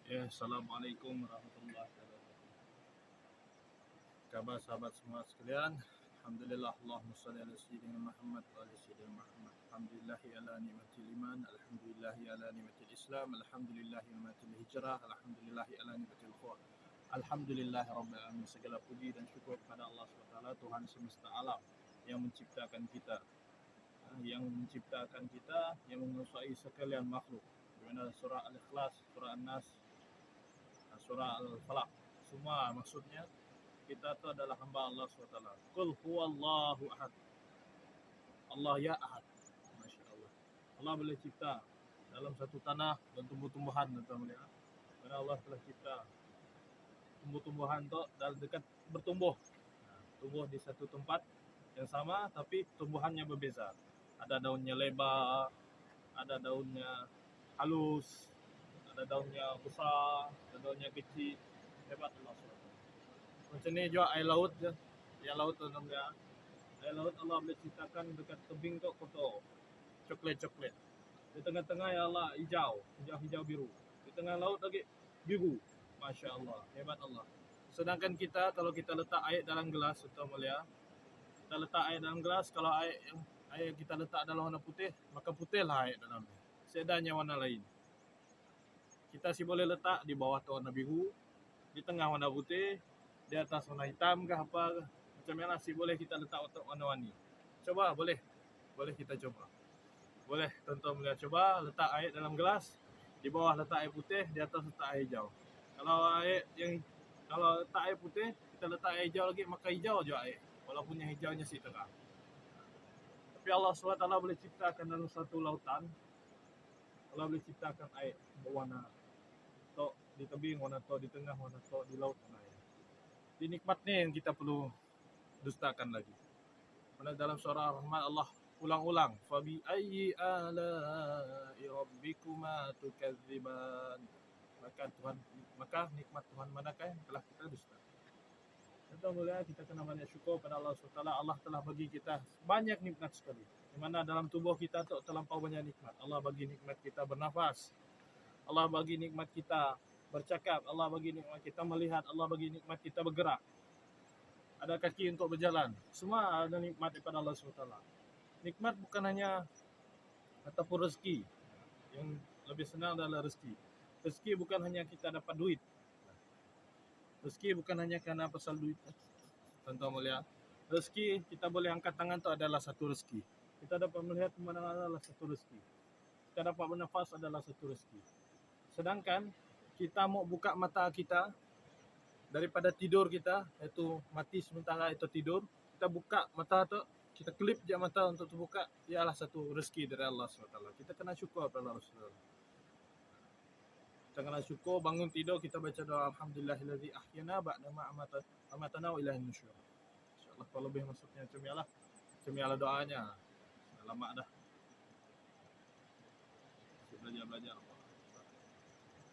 Ya, Assalamualaikum warahmatullahi wabarakatuh. Kabar sahabat semua sekalian. Alhamdulillah, Allahumma salli ala sayyidina Muhammad wa ala sayyidina Muhammad. Alhamdulillahi ala ni'matil iman, alhamdulillahi ala ni'matil Islam, alhamdulillahi ni'matil hijrah, alhamdulillahi ala ni'matil khair. Alhamdulillahi rabbil alamin. Segala puji dan syukur kepada Allah SWT, Tuhan semesta alam yang menciptakan kita, yang menguasai sekalian makhluk. Di mana surah Al-Ikhlas, surah An-Nas, surah Al-Falaq, semua maksudnya kita tu adalah hamba Allah SWT. Qul huwallahu ahad. Allah ya ahad. Masya Allah. Allah boleh cipta dalam satu tanah dan tumbuh-tumbuhan, tuan-tuan. Karena Allah telah cipta tumbuh-tumbuhan tu dalam dekat bertumbuh. Tumbuh di satu tempat yang sama tapi tumbuhannya berbeza. Ada daunnya lebar, ada daunnya halus, ada daunnya besar, ada daunnya kecil. Hebat Allah SWT. Macam ni juga air laut je. Air laut tu namanya. Air laut Allah boleh ciptakan dekat tebing tu kotor, coklat-coklat. Di tengah-tengah ya Allah hijau, hijau-hijau biru. Di tengah laut lagi biru. Masya Allah, hebat Allah. Sedangkan kita kalau kita letak air dalam gelas, tuan mulia, kita letak air dalam gelas, kalau air kita letak dalam warna putih, maka putihlah air dalamnya. Seadanya warna lain. Kita sih boleh letak di bawah tu warna biru, di tengah warna putih, di atas warna hitam ke apa, macam mana sih boleh kita letak warna-warni. Coba boleh kita coba. Boleh tuan-tuan boleh coba letak air dalam gelas, di bawah letak air putih, di atas letak air hijau. Kalau letak air putih, kita letak air hijau lagi, maka hijau je air, walaupun yang hijaunya si terang. Tapi Allah SWT boleh ciptakan dalam satu lautan, Allah boleh ciptakan air berwarna tok di tebing, warna tok di tengah, warna tok di laut, warna air. Di nikmat ni yang kita perlu dustakan lagi. Karena dalam surah Ar-Rahman Allah ulang-ulang, fabi ayyi ala'i rabbikuma tukadziban. Maka nikmat Tuhan manakah yang telah kita dustakan. Tentu mulia kita kena banyak syukur pada Allah SWT. Allah telah bagi kita banyak nikmat sekali. Di mana dalam tubuh kita tu terlampau banyak nikmat. Allah bagi nikmat kita bernafas. Allah bagi nikmat kita bercakap, Allah bagi nikmat kita melihat, Allah bagi nikmat kita bergerak. Ada kaki untuk berjalan. Semua ada nikmat daripada Allah SWT. Nikmat bukan hanya ataupun rezeki. Yang lebih senang adalah rezeki. Rezeki bukan hanya kita dapat duit. Rezeki bukan hanya kerana pasal duit. Tuan-tuan mulia. Rezeki kita boleh angkat tangan tu adalah satu rezeki. Kita dapat melihat pemandangan adalah satu rezeki. Kita dapat bernafas adalah satu rezeki. Sedangkan kita mau buka mata kita daripada tidur kita, iaitu mati sementara itu tidur, kita buka mata tu, kita klip je mata untuk terbuka, ialah satu rezeki dari Allah SWT. Kita kena syukur pada Allah SWT. Kita kena syukur, bangun tidur kita baca doa alhamdulillahillazi ahyana ba'da ma amatana wa ilaihin nusyur. InsyaAllah kalau lebih maksudnya macam ialah doanya. Lama dah. Belajar.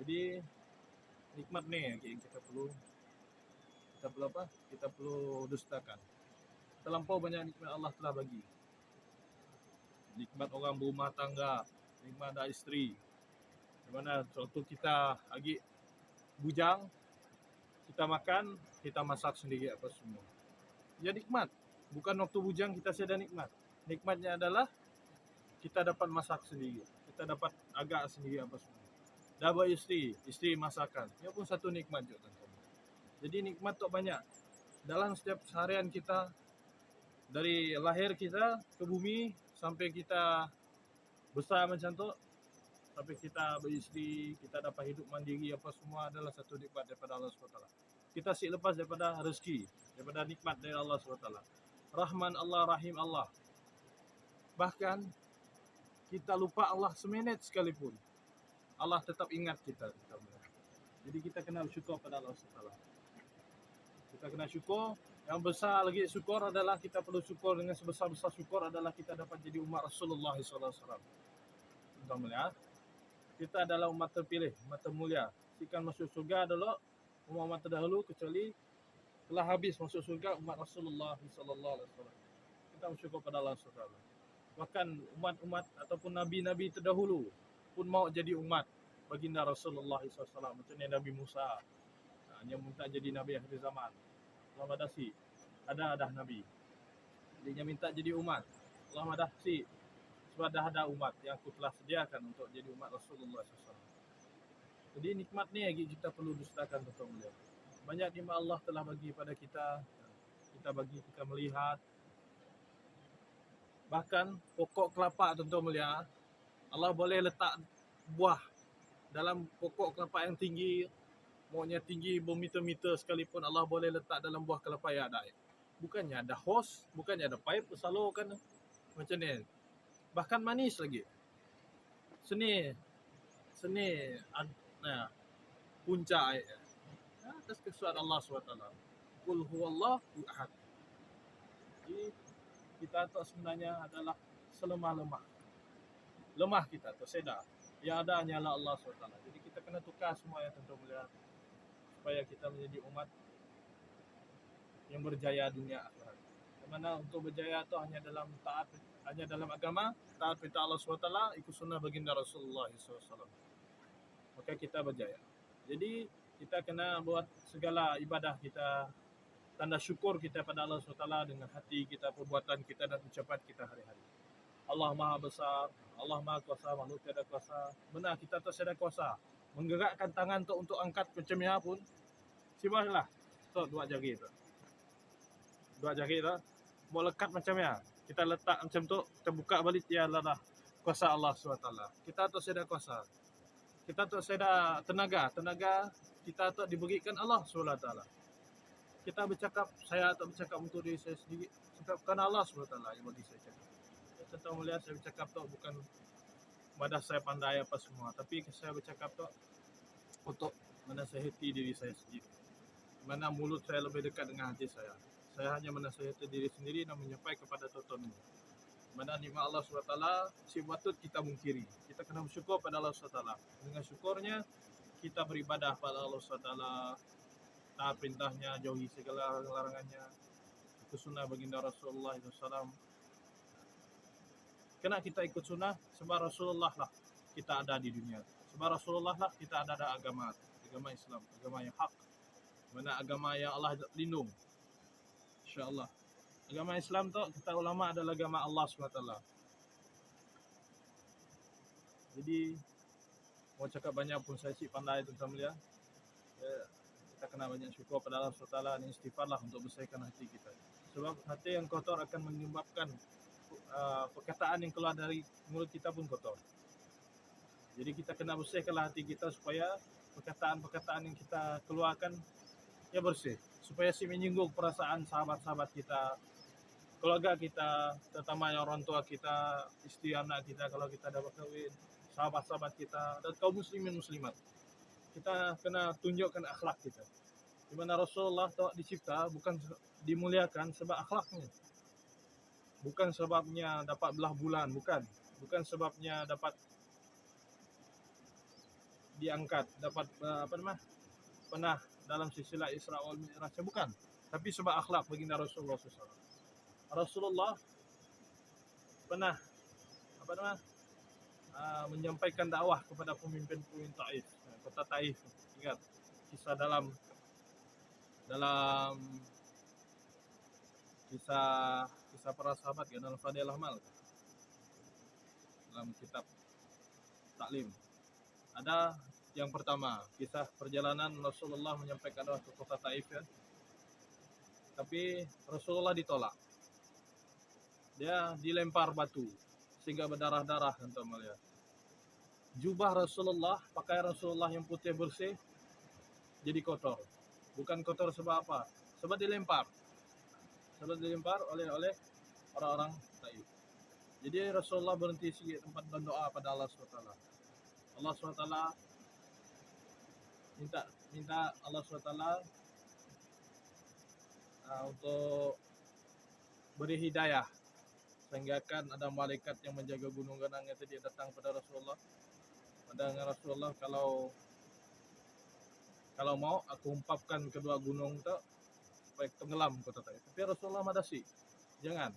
Jadi nikmat ni yang kita perlu apa? Kita perlu dustakan. Terlampau banyak nikmat Allah telah bagi. Nikmat orang berumah tangga, nikmat ada isteri. Di mana waktu kita lagi bujang, kita makan, kita masak sendiri apa semua. Ya nikmat. Bukan waktu bujang kita sedia nikmat. Nikmatnya adalah kita dapat masak sendiri. Kita dapat agak sendiri apa semua. Dapat isteri masakan. Ia pun satu nikmat juga, teman-teman. Jadi nikmat tu banyak. Dalam setiap seharian kita, dari lahir kita ke bumi sampai kita besar macam tu, sampai kita beristeri, kita dapat hidup mandiri apa semua adalah satu nikmat daripada Allah SWT. Kita si lepas daripada rezeki, daripada nikmat dari Allah SWT. Rahman Allah, Rahim Allah. Bahkan kita lupa Allah seminit sekalipun, Allah tetap ingat kita. Jadi kita kena bersyukur pada Allah SWT. Kita kena syukur. Yang besar lagi syukur adalah kita perlu syukur dengan sebesar-besar syukur adalah kita dapat jadi umat Rasulullah SAW. Tuan mulia, kita adalah umat terpilih, umat termulia. Sikan masuk surga adalah umat terdahulu kecuali telah habis masuk surga umat Rasulullah SAW. Kita bersyukur pada Allah SWT. Bahkan umat-umat ataupun nabi-nabi terdahulu pun mau jadi umat baginda Rasulullah SAW. Macam ni Nabi Musa yang minta jadi Nabi akhir zaman. Allah madasi. Ada Nabi. Dia minta jadi umat. Allah madasi. Sebab dah ada umat yang aku telah sediakan untuk jadi umat Rasulullah SAW. Jadi nikmat ni lagi kita perlu dustakan untuk melihat. Banyak nikmat Allah telah bagi pada kita. Kita melihat. Bahkan pokok kelapa tuan-tuan melihat. Allah boleh letak buah dalam pokok kelapa yang tinggi. Maunya tinggi bermeter-meter sekalipun Allah boleh letak dalam buah kelapa yang ada air. Bukannya ada hose, bukannya ada pipe salurkan macam ni. Bahkan manis lagi. Seni punca air. Atas kesuat Allah SWT. Qul huwallahu ahad. Jadi kita tu sebenarnya adalah lemah kita tu sedar. Yang ada hanyalah Allah SWT. Jadi kita kena tukar semua yang tentu melihat supaya kita menjadi umat yang berjaya dunia akhirat. Di mana untuk berjaya itu hanya dalam agama, taat perintah Allah SWT, ikut sunnah baginda Rasulullah SAW. Maka kita berjaya. Jadi kita kena buat segala ibadah kita, tanda syukur kita pada Allah SWT dengan hati kita, perbuatan kita dan ucapan kita hari-hari. Allah Maha Besar, Allah Maha Kuasa, makhluk tiada kuasa. Benar kita tu tiada kuasa. Menggerakkan tangan tu untuk angkat macam ni pun. Sibalah. Tu dua jari tu. Mau lekat macam ni. Kita letak macam tu, kita buka balik dia adalah kuasa Allah SWT. Kita tu tiada kuasa. Kita tu tiada tenaga kita tu diberikan Allah SWT. Kita bercakap, saya tak bercakap untuk diri saya sendiri. Cakapkan Allah SWT yang bagi saya cakap. Tentang melihat saya bercakap tu bukan madah saya pandai apa semua, tapi saya bercakap tu untuk menasihati diri saya sendiri. Mana mulut saya lebih dekat dengan hati saya. Saya hanya menasihati diri sendiri dan menyampaikan kepada tonton ini. Mana nikmat Allah SWT si patut kita mungkiri. Kita kena bersyukur pada Allah SWT. Dengan syukurnya kita beribadah pada Allah SWT. Taat perintahnya, jauhi segala larangannya. Ikut sunnah baginda Rasulullah SAW. Kena kita ikut sunnah sebab Rasulullah lah kita ada di dunia. Sebab Rasulullah lah kita ada agama Islam, agama yang hak. Mana agama yang Allah lindung. InsyaAllah. Agama Islam tu kata ulama adalah agama Allah SWT. Jadi mau cakap banyak pun saya cik pandai tentang mulia. Kita kena banyak syukur pada Allah SWT dan istighfarlah untuk bersihkan hati kita. Sebab hati yang kotor akan menyebabkan perkataan yang keluar dari mulut kita pun kotor. Jadi kita kena bersihkanlah hati kita supaya perkataan-perkataan yang kita keluarkan ya bersih. Supaya menyinggung perasaan sahabat-sahabat kita, keluarga kita, terutama orang tua kita, istri anak kita kalau kita dah berkahwin, sahabat-sahabat kita dan kaum muslimin muslimat. Kita kena tunjukkan akhlak kita. Di mana Rasulullah dicipta bukan dimuliakan sebab akhlaknya. Bukan sebabnya dapat belah bulan, bukan sebabnya dapat diangkat, dapat pernah dalam silsilah Isra wal Mi'raj, bukan. Tapi sebab akhlak baginda Rasulullah SAW. Rasulullah pernah menyampaikan dakwah kepada pemimpin-pemimpin Taif, kota Taif. Ingat kisah dalam kisah para sahabat kan dalam Fadilah Amal, dalam kitab taklim. Ada yang pertama, kisah perjalanan Rasulullah menyampaikan dakwah ke kota Taif ya. Tapi Rasulullah ditolak. Dia dilempar batu sehingga berdarah-darah untuk melihat. Jubah Rasulullah, pakaian Rasulullah yang putih bersih jadi kotor. Bukan kotor sebab apa? Sebab dilempar. Oleh orang-orang Taif. Jadi Rasulullah berhenti sikit tempat berdoa pada Allah SWT. Allah SWT minta Allah SWT untuk beri hidayah sehingga kan ada malaikat yang menjaga gunung Ganang yang tadi datang pada Rasulullah. Dengan Rasulullah kalau mau aku umpapkan kedua gunung tu supaya tenggelam kota Taif. Tapi Rasulullah madasi. Jangan.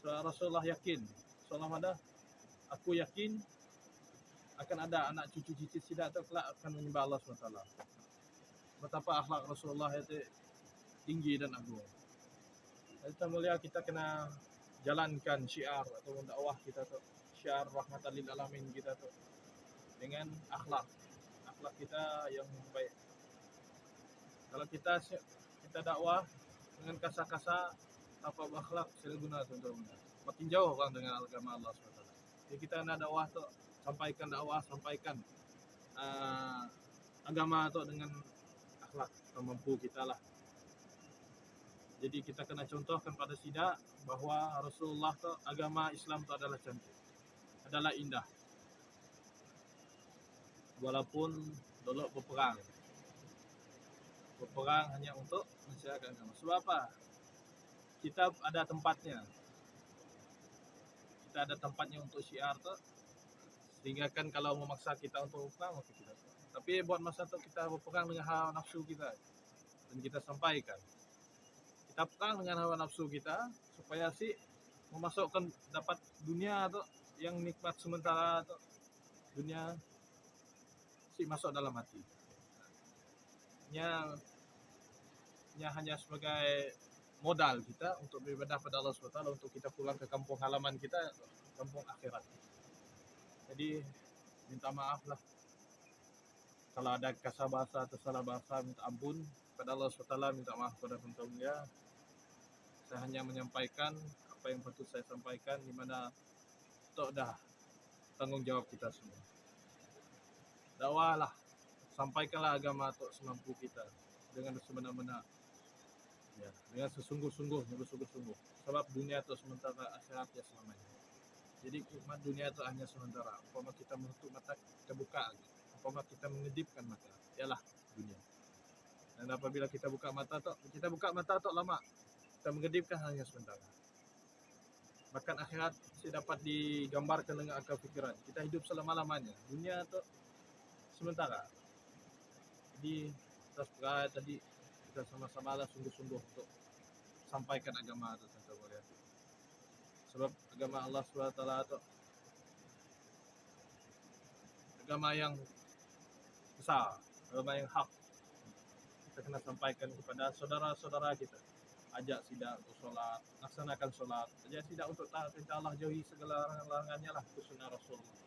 So, Rasulullah yakin. Rasulullah madah. Aku yakin akan ada anak cucu cicit tidak tu kelak akan menyembah Allah SWT. Betapa akhlak Rasulullah itu tinggi dan agung. Kita mulia, kita kena jalankan syiar atau dakwah kita tu, syiar rahmatan lil alamin kita tu dengan akhlak kita yang baik. Kalau kita dakwah dengan kasar-kasar tanpa berakhlak, tidak guna tuan-tuan. Makin jauh orang dengan agama Allah SWT. Jadi kita nak dakwah tu, sampaikan agama tu dengan akhlak mampu kita lah. Jadi kita kena contohkan pada sidak bahawa Rasulullah tu, agama Islam tu adalah cantik, adalah indah. Walaupun dulu berperang hanya untuk mensiarkan agama. Sebab apa? Kita ada tempatnya untuk syiar tu, sehingga kan kalau memaksa kita untuk berperang, maka kita. Tapi buat masa tu kita berperang dengan hawa nafsu kita dan kita sampaikan. Kita perang dengan hawa nafsu kita supaya memasukkan dapat dunia tu yang nikmat sementara tu, dunia masuk dalam hati. Nya hanya sebagai modal kita untuk beribadah pada Allah SWT, untuk kita pulang ke kampung halaman kita, kampung akhirat. Jadi minta maaf lah kalau ada kasar bahasa atau salah bahasa, minta ampun pada Allah SWT, minta maaf pada teman-teman dia. Saya hanya menyampaikan apa yang patut saya sampaikan, di mana itu dah tanggungjawab kita semua. Dakwahlah, sampaikanlah agama itu semampu kita dengan sebenar-benar, ya, dengan bersungguh-sungguh. Sebab dunia itu sementara, akhirat ya selamanya. Jadi nikmat dunia itu hanya sementara. Umpama kita menutup mata, kita buka. Umpama kita mengedipkan mata, ialah dunia. Dan apabila kita buka mata tu lama, kita mengedipkan hanya sementara. Bahkan akhirat dapat digambarkan dengan akal fikiran. Kita hidup selama-lamanya. Dunia tu sementara. Jadi tadi kita sama-sama lah sungguh-sungguh untuk sampaikan agama itu, teman-teman. Sebab agama Allah SWT itu agama yang besar, agama yang hak. Kita kena sampaikan kepada saudara-saudara kita. Ajak sidak untuk solat, laksanakan solat. Ajak sidak untuk taat perintah Allah, jauhi segala larangannya lah, itu sunnah Rasulullah.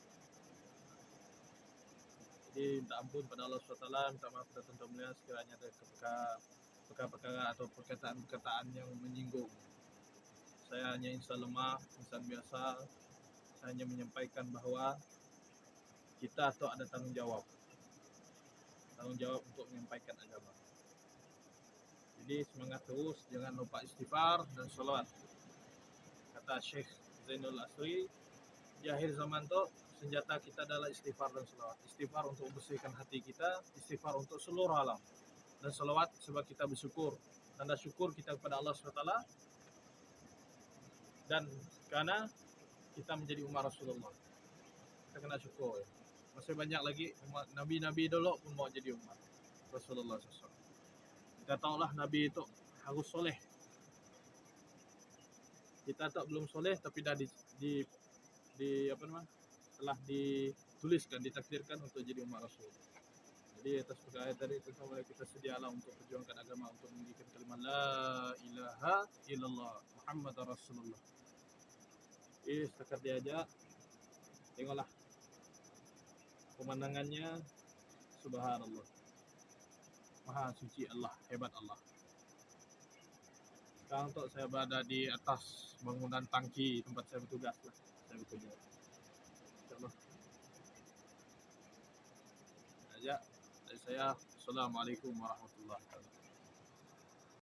Jadi minta ampun pada Allah SWT, minta maaf pada teman-teman sekiranya ada perkara-perkara atau perkataan-perkataan yang menyinggung. Saya hanya insan lemah, insan biasa. Saya hanya menyampaikan bahawa kita tu ada tanggungjawab untuk menyampaikan agama. Jadi semangat terus, jangan lupa istighfar dan salawat. Kata Syekh Zainul Asri, di akhir zaman tu senjata kita adalah istighfar dan salawat. Istighfar untuk membersihkan hati kita, istighfar untuk seluruh alam, dan salawat sebab kita bersyukur. Tanda syukur kita kepada Allah SWT, dan karena kita menjadi umat Rasulullah, kita kena syukur. Masih banyak lagi nabi-nabi dulu pun mau jadi umat Rasulullah SAW. Kita tahulah Nabi itu harus soleh. Kita tak belum soleh tapi dah telah dituliskan, ditakdirkan untuk jadi umat Rasul. Jadi atas perkara tadi kita sedialah untuk perjuangkan agama, untuk meninggikan kalimat la ilaha illallah Muhammad Rasulullah. Setakat dia aja. Tengoklah pemandangannya, subhanallah. Maha suci Allah, hebat Allah. Sekarang untuk saya berada di atas bangunan tangki tempat saya bertugas lah. Saya bekerja. InsyaAllah. Aja dari saya. Assalamualaikum warahmatullahi wabarakatuh.